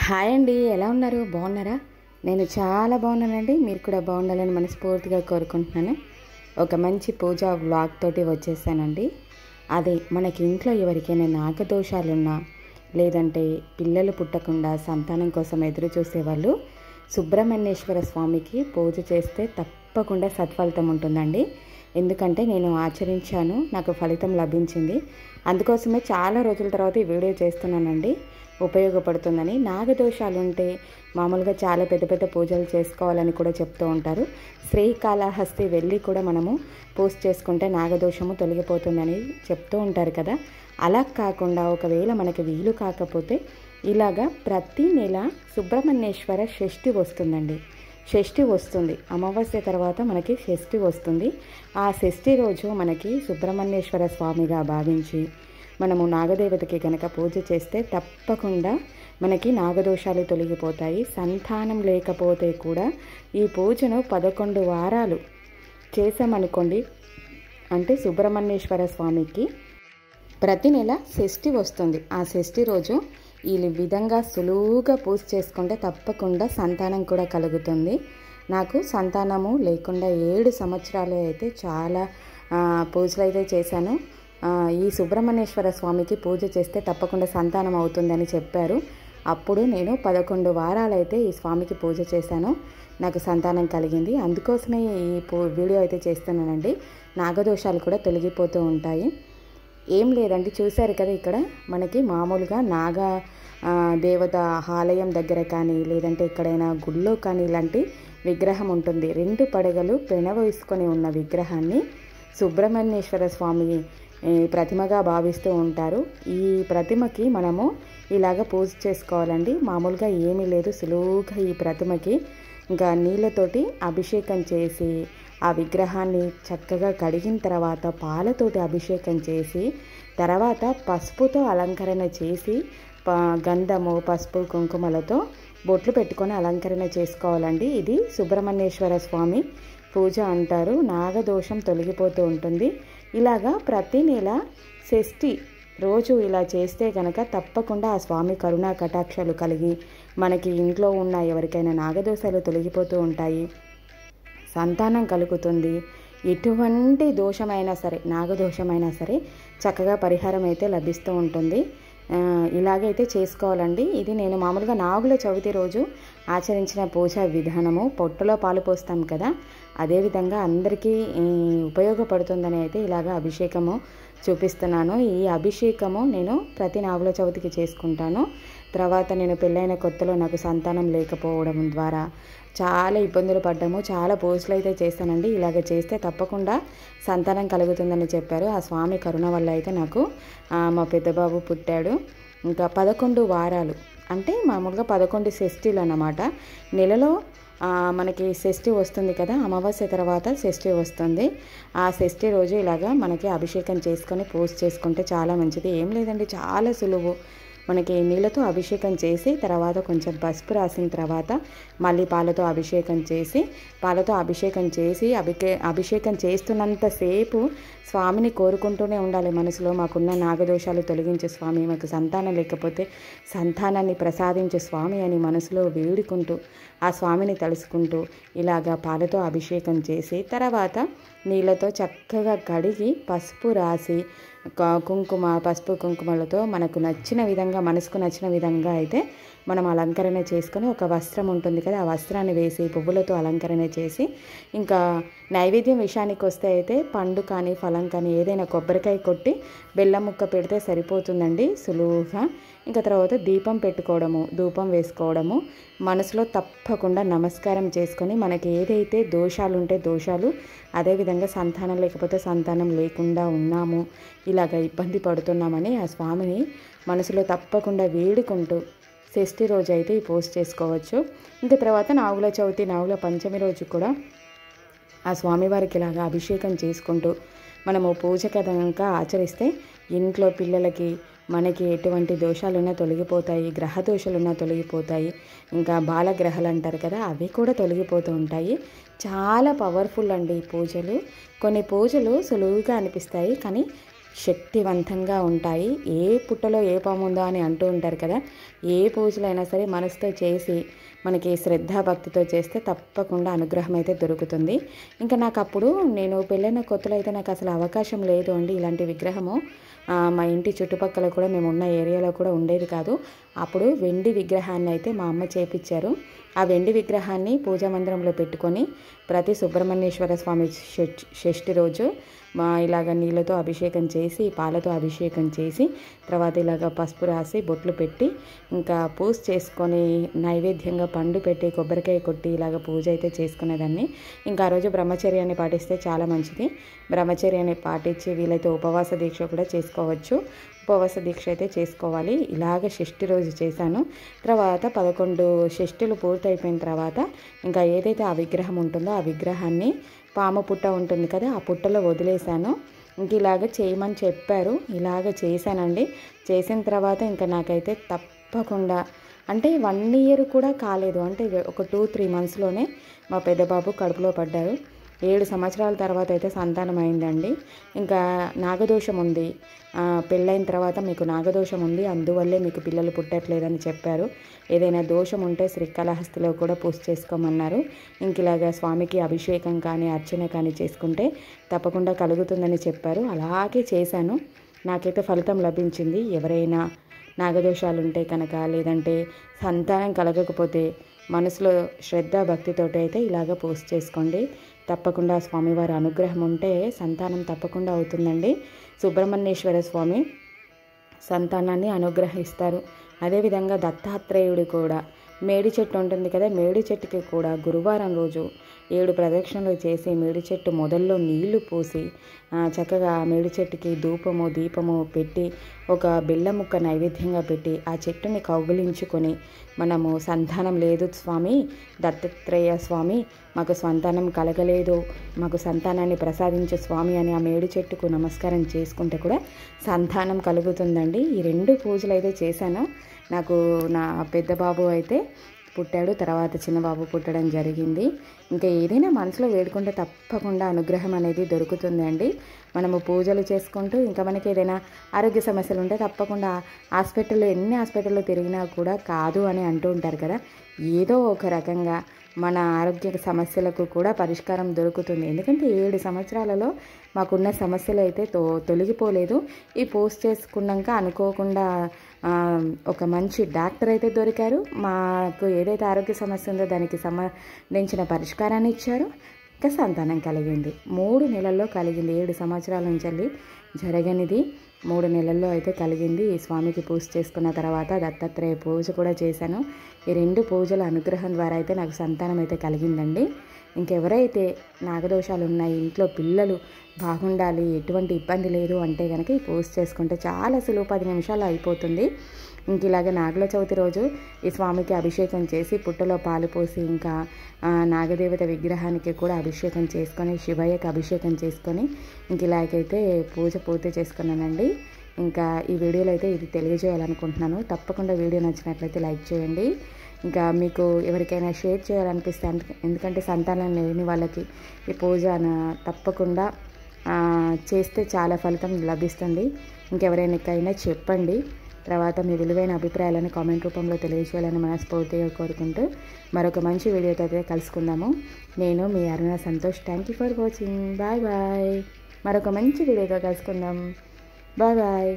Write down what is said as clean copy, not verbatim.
Hi అండి, ఎలా ఉన్నారు? బాగున్నారా? నేను చాలా బాగున్నానండి. మీరు కూడా బాగుండాలని మనస్ఫూర్తిగా కోరుకుంటున్నాను. ఒక మంచి పూజా వ్లాగ్ తోటి వచ్చేసానండి. అదే మనకి ఇంట్లో ఎవరికైనా నాగదోషాలున్నా, లేదంటే పిల్లలు పుట్టకుండా సంతానం కోసం ఎదురు చూసేవాళ్ళు సుబ్రహ్మణ్యేశ్వర స్వామికి పూజ చేస్తే తప్పకుండా సత్ఫలితం ఉంటుందండి. ఎందుకంటే నేను ఆచరించాను, నాకు ఫలితం లభించింది. అందుకోసమే చాలా రోజుల తర్వాత ఈ వీడియో చేస్తున్నానండి. ఉపయోగపడుతుందని. నాగదోషాలు ఉంటే మామూలుగా చాలా పెద్ద పెద్ద పూజలు చేసుకోవాలని కూడా చెప్తూ ఉంటారు. శ్రీకాళహస్తి వెళ్ళి కూడా మనము పూజ చేసుకుంటే నాగదోషము తొలగిపోతుందని చెప్తూ ఉంటారు కదా. అలా కాకుండా ఒకవేళ మనకి వీలు కాకపోతే ఇలాగా ప్రతి నెల సుబ్రహ్మణ్యేశ్వర షష్ఠి వస్తుందండి. షష్ఠి వస్తుంది, అమావాస్య తర్వాత మనకి షష్ఠి వస్తుంది. ఆ షష్ఠి రోజు మనకి సుబ్రహ్మణ్యేశ్వర స్వామిగా భావించి మనము నాగదేవతకి కనుక పూజ చేస్తే తప్పకుండా మనకి నాగదోషాలు తొలగిపోతాయి. సంతానం లేకపోతే కూడా ఈ పూజను 11 వారాలు చేసామనుకోండి, అంటే సుబ్రహ్మణ్యేశ్వర స్వామికి ప్రతి నెల షష్ఠి వస్తుంది. ఆ షష్ఠి రోజు ఈ విధంగా సులువుగా పూజ చేసుకుంటే తప్పకుండా సంతానం కూడా కలుగుతుంది. నాకు సంతానము లేకుండా 7 సంవత్సరాలు అయితే చాలా పూజలు అయితే చేశాను. ఈ సుబ్రహ్మణ్యేశ్వర స్వామికి పూజ చేస్తే తప్పకుండా సంతానం అవుతుందని చెప్పారు. అప్పుడు నేను 11 వారాలైతే ఈ స్వామికి పూజ చేశాను, నాకు సంతానం కలిగింది. అందుకోసమే ఈ వీడియో అయితే చేస్తున్నానండి. నాగదోషాలు కూడా తొలగిపోతూ ఉంటాయి. ఏం లేదండి, చూశారు కదా, ఇక్కడ మనకి మామూలుగా దేవత ఆలయం దగ్గర కానీ లేదంటే ఎక్కడైనా గుళ్ళో కానీ ఇలాంటి విగ్రహం ఉంటుంది. 2 పడగలు పెనవేసుకొని ఉన్న విగ్రహాన్ని సుబ్రహ్మణ్యేశ్వర స్వామి ప్రతిమగా భావిస్తూ ఉంటారు. ఈ ప్రతిమకి మనము ఇలాగ పూజ చేసుకోవాలండి. మామూలుగా ఏమీ లేదు, సులువుగా ఈ ప్రతిమకి ఇంకా నీళ్ళతోటి అభిషేకం చేసి ఆ విగ్రహాన్ని చక్కగా కడిగిన తర్వాత పాలతోటి అభిషేకం చేసి తర్వాత పసుపుతో అలంకరణ చేసి గంధము, పసుపు, కుంకుమలతో బొట్లు పెట్టుకొని అలంకరణ చేసుకోవాలండి. ఇది సుబ్రహ్మణ్యేశ్వర స్వామి పూజ అంటారు. నాగదోషం తొలగిపోతూ ఉంటుంది. ఇలాగా ప్రతి నెల షష్ఠి రోజు ఇలా చేస్తే కనుక తప్పకుండా ఆ స్వామి కరుణా కటాక్షాలు కలిగి మనకి ఇంట్లో ఉన్న ఎవరికైనా నాగదోషాలు తొలగిపోతూ ఉంటాయి, సంతానం కలుగుతుంది. ఎటువంటి దోషమైనా సరే, నాగదోషమైనా సరే చక్కగా పరిహారం అయితే లభిస్తూ ఉంటుంది. ఇలాగైతే చేసుకోవాలండి. ఇది నేను మామూలుగా నాగుల చవితి రోజు ఆచరించిన పూజా విధానము. పొట్టులో పాలు పోస్తాం కదా, అదేవిధంగా అందరికీ ఉపయోగపడుతుందని అయితే ఇలాగ అభిషేకము చూపిస్తున్నాను. ఈ అభిషేకము నేను ప్రతి నాగుల చవితికి చేసుకుంటాను. తర్వాత నేను పెళ్ళైన కొత్తలో నాకు సంతానం లేకపోవడం ద్వారా చాలా ఇబ్బందులు పడ్డాము, చాలా పూజలు అయితే చేస్తానండి. ఇలాగ చేస్తే తప్పకుండా సంతానం కలుగుతుందని చెప్పారు. ఆ స్వామి కరుణ వల్ల అయితే నాకు మా పెద్దబాబు పుట్టాడు. ఇంకా 11 వారాలు అంటే మామూలుగా 11 షష్ఠీలు అన్నమాట. నెలలో మనకి షష్ఠి వస్తుంది కదా, అమావాస్య తర్వాత షష్ఠి వస్తుంది. ఆ షష్ఠి రోజు ఇలాగా మనకి అభిషేకం చేసుకొని పూజ చేసుకుంటే చాలా మంచిది. ఏం లేదండి, చాలా సులువు. మనకి నీళ్ళతో అభిషేకం చేసి తర్వాత కొంచెం పసుపు రాసిన తర్వాత మళ్ళీ పాలతో అభిషేకం చేసి అభిషేకం చేస్తున్నంతసేపు స్వామిని కోరుకుంటూనే ఉండాలి మనసులో. మాకున్న నాగదోషాలు తొలగించే స్వామి, మాకు సంతానం లేకపోతే సంతానాన్ని ప్రసాదించే స్వామి అని మనసులో వేడుకుంటూ ఆ స్వామిని తలుసుకుంటూ ఇలాగా పాలతో అభిషేకం చేసి తర్వాత నీళ్ళతో చక్కగా కడిగి పసుపు రాసి పసుపు కుంకుమలతో మనకు నచ్చిన విధంగా, మనసుకు నచ్చిన విధంగా అయితే మనం అలంకరణ చేసుకొని ఒక వస్త్రం ఉంటుంది కదా, ఆ వస్త్రాన్ని వేసి పువ్వులతో అలంకరణ చేసి ఇంకా నైవేద్యం విషయానికి వస్తే అయితే పండు కానీ ఫలం కానీ ఏదైనా కొబ్బరికాయ కొట్టి బెల్లం ముక్క పెడితే సరిపోతుందండి సులువుగా. ఇంకా తర్వాత దీపం పెట్టుకోవడము, ధూపం వేసుకోవడము, మనసులో తప్పకుండా నమస్కారం చేసుకొని మనకి ఏదైతే దోషాలు ఉంటే దోషాలు, అదేవిధంగా సంతానం లేకపోతే సంతానం లేకుండా ఉన్నాము, ఇలాగ ఇబ్బంది పడుతున్నామని ఆ స్వామిని మనసులో తప్పకుండా వేడుకుంటూ షష్ఠి రోజు అయితే ఈ పూజ చేసుకోవచ్చు. ఇంకా తర్వాత నాగుల చవితి, నాగుల పంచమి రోజు కూడా ఆ స్వామివారికి ఇలాగా అభిషేకం చేసుకుంటూ మనము పూజ కనుక ఆచరిస్తే ఇంట్లో పిల్లలకి మనకి ఎటువంటి దోషాలున్నా తొలగిపోతాయి, గ్రహ దోషాలున్నా తొలగిపోతాయి. ఇంకా బాలగ్రహాలు అంటారు కదా, అవి కూడా తొలగిపోతూ ఉంటాయి. చాలా పవర్ఫుల్ అండి ఈ పూజలు. కొన్ని పూజలు సులువుగా అనిపిస్తాయి, కానీ శక్తివంతంగా ఉంటాయి. ఏ పుట్టలో ఏ పాము ఉందో అని అంటూ ఉంటారు కదా, ఏ పూజలైనా సరే మనసుతో చేసి మనకి శ్రద్ధాభక్తితో చేస్తే తప్పకుండా అనుగ్రహం అయితే దొరుకుతుంది. ఇంకా నాకు అప్పుడు నేను పెళ్ళైన కొత్తలో అయితే నాకు అసలు అవకాశం లేదు అండి ఇలాంటి విగ్రహము. మా ఇంటి చుట్టుపక్కల కూడా మేము ఉన్న ఏరియాలో కూడా ఉండేది కాదు. అప్పుడు వెండి విగ్రహాన్ని అయితే మా అమ్మ చేపించారు. ఆ వెండి విగ్రహాన్ని పూజా మందిరంలో పెట్టుకొని ప్రతి సుబ్రహ్మణ్యేశ్వర స్వామి షష్ఠి రోజు ఇలాగ నీళ్ళతో అభిషేకం చేసి పాలతో అభిషేకం చేసి తర్వాత ఇలాగ పసుపు రాసి బొట్లు పెట్టి ఇంకా పూజ చేసుకొని నైవేద్యంగా పండు పెట్టి కొబ్బరికాయ కొట్టి ఇలాగ పూజ అయితే చేసుకునేదాన్ని. ఇంకా ఆ రోజు బ్రహ్మచర్యాన్ని పాటిస్తే చాలా మంచిది. బ్రహ్మచర్యాన్ని పాటించి వీలైతే ఉపవాస దీక్ష కూడా చేసుకోవచ్చు. ఉపవాస దీక్ష అయితే చేసుకోవాలి. ఇలాగ షష్ఠి రోజు చేశాను. తర్వాత 11 షష్ఠులు పూర్తయిపోయిన తర్వాత ఇంకా ఏదైతే ఆ విగ్రహం ఉంటుందో ఆ విగ్రహాన్ని పాము పుట్ట ఉంటుంది కదా, ఆ పుట్టలో వదిలేశాను. ఇంక ఇలాగ చేయమని చెప్పారు. ఇలాగ చేశానండి. చేసిన తర్వాత ఇంకా నాకైతే తప్పకుండా అంటే 1 ఇయర్ కూడా కాలేదు, అంటే ఒక 2-3 మంత్స్లోనే మా పెద్ద బాబు కడుపులో పడ్డారు. 7 సంవత్సరాల తర్వాత అయితే సంతానం అయిందండి. ఇంకా నాగదోషం ఉంది, పెళ్ళైన తర్వాత మీకు నాగదోషం ఉంది, అందువల్లే మీకు పిల్లలు పుట్టట్లేదని చెప్పారు. ఏదైనా దోషం ఉంటే శ్రీకాళహస్తిలో కూడా పూజ చేసుకోమన్నారు. ఇంక ఇలాగా స్వామికి అభిషేకం కానీ అర్చన కానీ చేసుకుంటే తప్పకుండా కలుగుతుందని చెప్పారు. అలాగే చేశాను. నాకైతే ఫలితం లభించింది. ఎవరైనా నాగదోషాలు ఉంటే కనుక, లేదంటే సంతానం కలగకపోతే మనసులో శ్రద్ధ భక్తితోటి అయితే ఇలాగ పూజ చేసుకోండి. తప్పకుండా స్వామివారి అనుగ్రహం ఉంటే సంతానం తప్పకుండా అవుతుందండి. సుబ్రహ్మణ్యేశ్వర స్వామి సంతానాన్ని అనుగ్రహిస్తారు. అదేవిధంగా దత్తాత్రేయుడు కూడా మేడి చెట్టు ఉంటుంది కదా, మేడి చెట్టుకి కూడా గురువారం రోజు 7 ప్రదక్షిణలు చేసి మేడి చెట్టు మొదల్లో నీళ్లు పోసి చక్కగా మేడి చెట్టుకి ధూపము దీపము పెట్టి ఒక బెల్లం ముక్క నైవేద్యంగా పెట్టి ఆ చెట్టుని కౌగిలించుకొని మనము సంతానం లేదు స్వామి, దత్తాత్రేయ స్వామి మాకు సంతానం కలగలేదు, మాకు సంతానాన్ని ప్రసాదించే స్వామి అని ఆ మేడి చెట్టుకు నమస్కారం చేసుకుంటే కూడా సంతానం కలుగుతుందండి. ఈ 2 పూజలు అయితే చేశాను. నాకు నా పెద్ద బాబు అయితే పుట్టాడు, తర్వాత చిన్న బాబు పుట్టడం జరిగింది. ఇంకా ఏదైనా మనసులో వేడుకుంటే తప్పకుండా అనుగ్రహం అనేది దొరుకుతుంది అండి. మనము పూజలు చేసుకుంటూ ఇంకా మనకి ఏదైనా ఆరోగ్య సమస్యలు ఉంటే తప్పకుండా ఎన్ని హాస్పిటల్లో తిరిగినా కూడా కాదు అని అంటూ ఉంటారు కదా, ఏదో ఒక రకంగా మన ఆరోగ్య సమస్యలకు కూడా పరిష్కారం దొరుకుతుంది. ఎందుకంటే 7 సంవత్సరాలలో మాకున్న సమస్యలు అయితే తొలగిపోలేదు. ఈ పోస్ట్ చేసుకున్నాక అనుకోకుండా ఒక మంచి డాక్టర్ అయితే దొరికారు. మాకు ఏదైతే ఆరోగ్య సమస్య ఉందో దానికి సంబంధించిన పరిష్కారాన్ని ఇచ్చారు. ఇంకా సంతానం కలిగింది. 3 నెలల్లో కలిగింది. 7 సంవత్సరాల నుంచి జరగనిది 3 నెలల్లో అయితే కలిగింది. ఈ స్వామికి పూజ చేసుకున్న తర్వాత దత్తాత్రేయ పూజ కూడా చేశాను. ఈ 2 పూజల అనుగ్రహం ద్వారా అయితే నాకు సంతానం అయితే కలిగిందండి. ఇంకెవరైతే నాగదోషాలు ఉన్నాయి, ఇంట్లో పిల్లలు బాగుండాలి, ఎటువంటి ఇబ్బంది లేదు అంటే కనుక ఈ పూజ చేసుకుంటే చాలా సులువు, 10 నిమిషాల్లో అయిపోతుంది. ఇంక ఇలాగ నాగుల చవితి రోజు ఈ స్వామికి అభిషేకం చేసి పుట్టలో పాలు పోసి ఇంకా నాగదేవత విగ్రహానికి కూడా అభిషేకం చేసుకొని శివయ్యకి అభిషేకం చేసుకొని ఇంక ఇలాగైతే పూజ పూర్తి చేసుకున్నానండి. ఇంకా ఈ వీడియోలో అయితే ఇది తెలియజేయాలనుకుంటున్నాను. తప్పకుండా వీడియో నచ్చినట్లయితే లైక్ చేయండి. ఇంకా మీకు ఎవరికైనా షేర్ చేయాలనిపిస్తే, ఎందుకంటే సంతానం లేని వాళ్ళకి ఈ పూజ తప్పకుండా చేస్తే చాలా ఫలితం లభిస్తుంది. ఇంకెవరైనా చెప్పండి. తర్వాత మీ విలువైన అభిప్రాయాలను కామెంట్ రూపంలో తెలియజేయాలని మనస్ఫూర్తిగా కోరుకుంటూ మరొక మంచి వీడియోతో అయితే కలుసుకుందాము. నేను మీ Aruna Santosh. Thank you for watching. Bye bye. మరొక మంచి వీడియోతో కలుసుకుందాం. Bye bye.